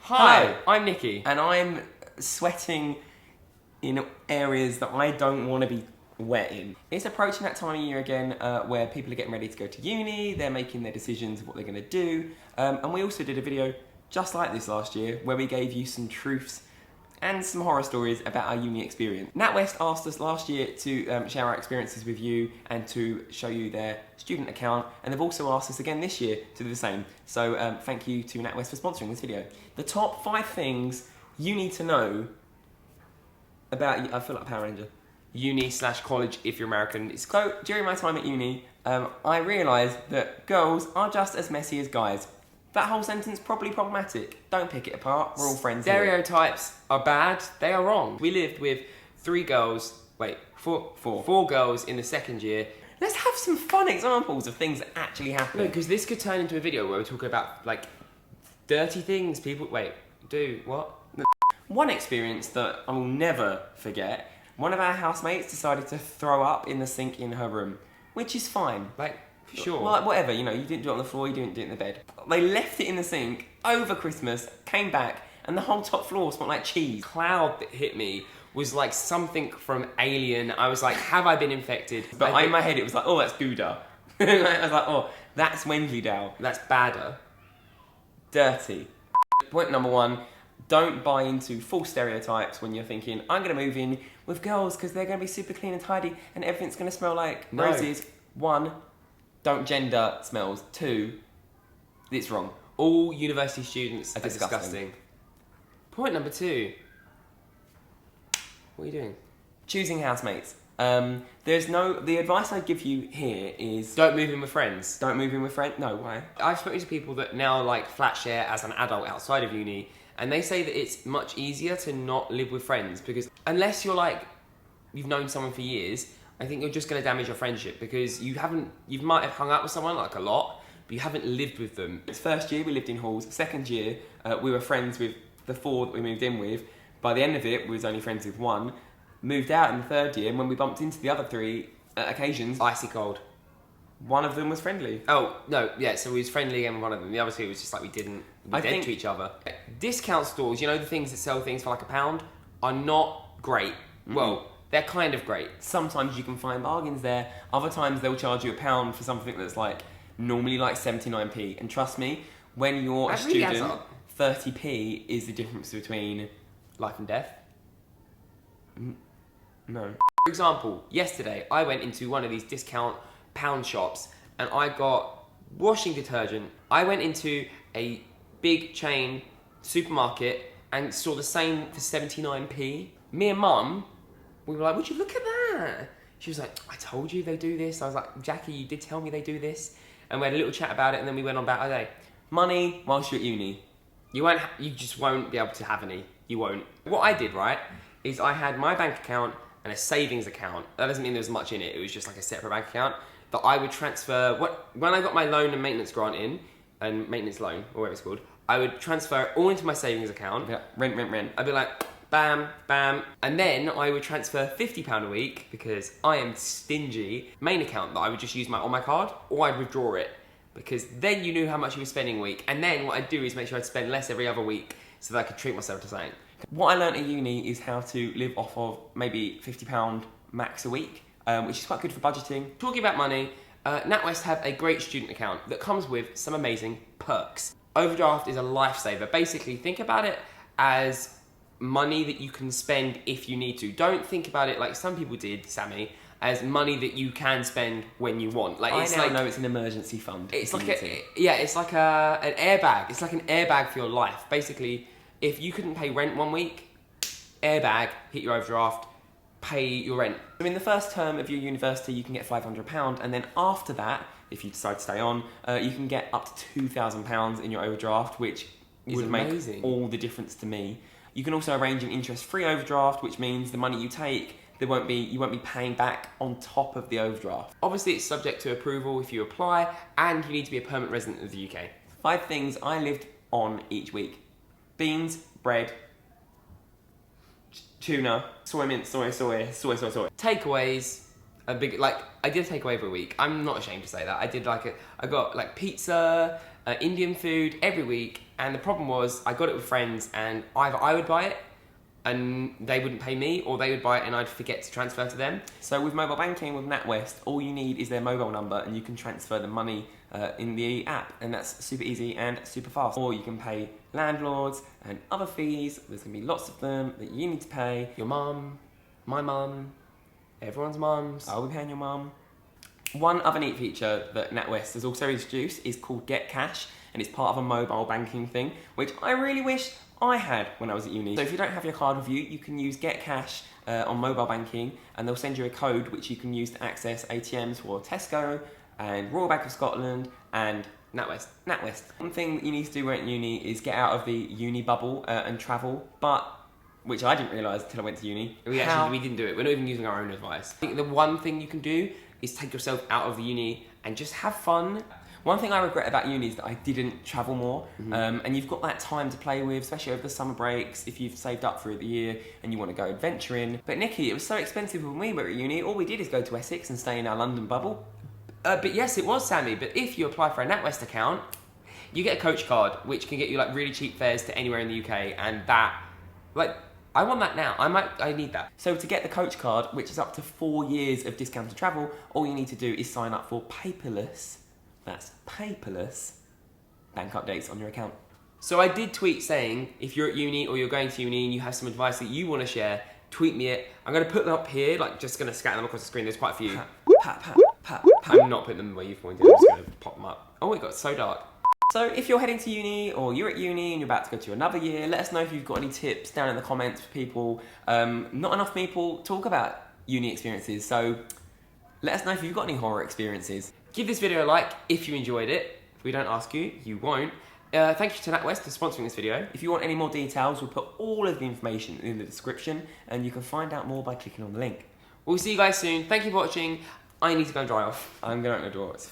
Hi, I'm Niki. And I'm sweating in areas that I don't want to be wet in. It's approaching that time of year again where people are getting ready to go to uni, they're making their decisions of what they're going to do. And we also did a video just like this last year where we gave you some truths and some horror stories about our uni experience. NatWest asked us last year to share our experiences with you and to show you their student account, and they've also asked us again this year to do the same. So thank you to NatWest for sponsoring this video. The top 5 things you need to know about, I feel like Power Ranger, uni/college if you're American. So during my time at uni, I realised that girls are just as messy as guys. That whole sentence probably problematic. Don't pick it apart. We're all friends here. Stereotypes are bad. They are wrong. We lived with 4 girls in the second year. Let's have some fun examples of things that actually happen. No, because this could turn into a video where we're talking about like dirty things people do. What? One experience that I will never forget, one of our housemates decided to throw up in the sink in her room, which is fine. Sure. Well, whatever, you didn't do it on the floor, you didn't do it in the bed. They left it in the sink over Christmas, came back, and the whole top floor smelled like cheese. Cloud that hit me was like something from Alien. I was like, have I been infected? But in my head it was like, oh, that's Gouda. I was like, oh, that's Wensleydale. That's badder. Dirty. Point number 1, don't buy into false stereotypes when you're thinking, I'm going to move in with girls because they're going to be super clean and tidy and everything's going to smell like roses. 1, don't gender smells. 2, it's wrong. All university students are disgusting. disgusting. Point number 2. What are you doing? Choosing housemates. The advice I give you here is... Don't move in with friends. Don't move in with friends? No, why? I've spoken to people that now flat share as an adult outside of uni, and they say that it's much easier to not live with friends because unless you've known someone for years, I think you're just going to damage your friendship because you might have hung out with someone a lot, but you haven't lived with them. It's first year we lived in halls. Second year we were friends with the 4 that we moved in with. By the end of it, we was only friends with 1. Moved out in the 3rd year, and when we bumped into the other 3 occasions, Icy cold. One of them was friendly. Oh, no, yeah, so we was friendly again with one of them. The other 2 was just we dead to each other. Discount stores, the things that sell things for £1, are not great. Mm-hmm. Well, they're kind of great. Sometimes you can find bargains there. Other times they'll charge you £1 for something that's normally 79p. And trust me, when you're a student, 30p is the difference between life and death. No. For example, yesterday I went into one of these discount pound shops and I got washing detergent. I went into a big chain supermarket and saw the same for 79p. Me and Mum, we were like, would you look at that? She was like, I told you they do this. I was like, Jackie, you did tell me they do this. And we had a little chat about it and then we went on about our day. Money whilst you're at uni. You just won't be able to have any. You won't. What I did, is I had my bank account and a savings account. That doesn't mean there was much in it. It was just a separate bank account that I would transfer. When I got my loan and maintenance grant in, and maintenance loan, or whatever it's called, I would transfer it all into my savings account. Yeah, rent. I'd be like, bam, bam. And then I would transfer £50 a week, because I am stingy, main account that I would just use on my card, or I'd withdraw it. Because then you knew how much you were spending a week. And then what I'd do is make sure I'd spend less every other week so that I could treat myself to something. What I learned at uni is how to live off of maybe £50 max a week, which is quite good for budgeting. Talking about money, NatWest have a great student account that comes with some amazing perks. Overdraft is a lifesaver. Basically, think about it as money that you can spend if you need to. Don't think about it like some people did, Sammy, as money that you can spend when you want. I know it's an emergency fund. It's like an airbag. It's like an airbag for your life. Basically, if you couldn't pay rent one week, airbag, hit your overdraft, pay your rent. So in the first term of your university, you can get £500, and then after that, if you decide to stay on, you can get up to £2,000 in your overdraft, which would amazing. Make all the difference to me. You can also arrange an interest-free overdraft, which means the money you take, you won't be paying back on top of the overdraft. Obviously, it's subject to approval if you apply, and you need to be a permanent resident of the UK. 5 things I lived on each week. Beans, bread, tuna, soy mint, soy. Takeaways, I did a takeaway every week. I'm not ashamed to say that. I got pizza Indian food every week. And the problem was, I got it with friends, and either I would buy it and they wouldn't pay me, or they would buy it and I'd forget to transfer to them. So with mobile banking with NatWest, all you need is their mobile number and you can transfer the money in the app, and that's super easy and super fast. Or you can pay landlords and other fees. There's going to be lots of them that you need to pay. Your mum, my mum, everyone's mums. I'll be paying your mum. One other neat feature that NatWest has also introduced is called Get Cash, and it's part of a mobile banking thing, which I really wish I had when I was at uni. So if you don't have your card with you, you can use Get Cash on mobile banking, and they'll send you a code which you can use to access ATMs for Tesco and Royal Bank of Scotland and NatWest. One thing that you need to do when at uni is get out of the uni bubble and travel, which I didn't realise until I went to uni. We didn't do it. We're not even using our own advice. I think the one thing you can do is take yourself out of the uni and just have fun. One thing I regret about uni is that I didn't travel more, and you've got that time to play with, especially over the summer breaks, if you've saved up for the year and you want to go adventuring. But Nikki, it was so expensive when we were at uni. All we did is go to Essex and stay in our London bubble. But yes, it was, Sammy. But if you apply for a NatWest account, you get a coach card, which can get you like really cheap fares to anywhere in the UK, and that, like, I want that now. I need that. So to get the coach card, which is up to 4 years of discounted travel, all you need to do is sign up for paperless, that's paperless, bank updates on your account. So I did tweet saying, if you're at uni or you're going to uni and you have some advice that you want to share, tweet me it. I'm going to put them up here, like just going to scatter them across the screen. There's quite a few. I'm not putting them where you've pointed. I'm just going to pop them up. Oh, it got so dark. So if you're heading to uni or you're at uni and you're about to go to another year, let us know if you've got any tips down in the comments for people. Not enough people talk about uni experiences, so let us know if you've got any horror experiences. Give this video a like if you enjoyed it. If we don't ask you, you won't. Thank you to NatWest for sponsoring this video. If you want any more details, we'll put all of the information in the description, and you can find out more by clicking on the link. We'll see you guys soon. Thank you for watching. I need to go and dry off. I'm going to open the door.